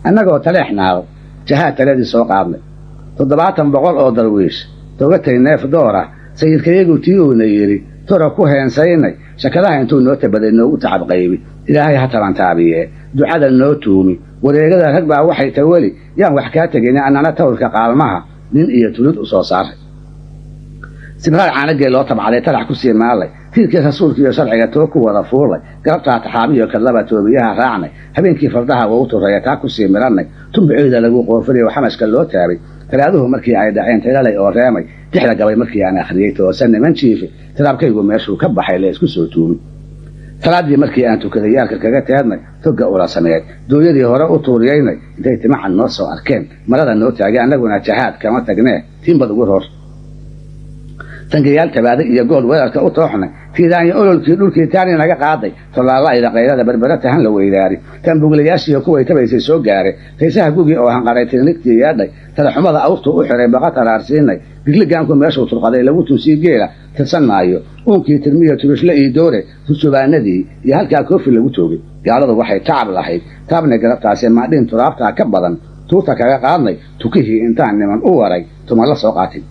annagoo taleexnaado jahaad taladii soo qaadnay 700 oo darwiish togatay neef doora sayidkayagu tii uuna yidhi tora ku heensaynay shakadaha intuu noo tabaday noogu tacab qaybi ilaahay ha tabantaabiye ducada noo tuumi wareegada rag baa waxay tawali yaan wax kaa tegin annana tawlka qaalmaha nin iyo tulud u soo saaray sibraar caanagee loo tabcaday talax ku sii maalay tiirkii rasuulka iyo sharciga too ku wada fuulay garabtaa taxaabiyo kadlaba toobiyaha raacnay habeenkii fardaha waa u turaya taa ku sii mirannay tumbaceeda lagu qoofinayo xamaska loo taabay talaaduhu markii ay dhaceen tilalay oo reemay tixda gabay markii aan akhriyey toosan niman jiife tiraabkaygu meeshuu ka baxay la isku soo tuumi salaadii markii aan tukaday yaalka kaga teednay toga ula sameeyay dooyadii hore u tuuriyeynay intay timacan noo soo arkeen marada noo taagay annaguna jahaad kama tagnee tiinbad ugu roor tangayaal tabaaday iyo gool weerarka u tooxnay tiidaanya ololkii dhulkii taani naga qaaday tolaalayda qayrada berbera tahan la weydaari tan buglayaashiyo kuway tabaysay soo gaaray taysaha gugii oo hanqaray tirnigtii yaadhay taraxumada awrtu u xiray baqa taraarsiinay digligaanku meeshuu turqaday lagu tuusii geela tirsan maayo uunkii tirmiyo turishle ii doore tursubaanadii iyo halkaa koofi lagu toogay gaaladu waxay tacab lahayd taabnay garabtaasi maadhiin turaabtaa ka badan tuurta kaga qaadnay tukihii intaan niman u waray tuma la soo qaatay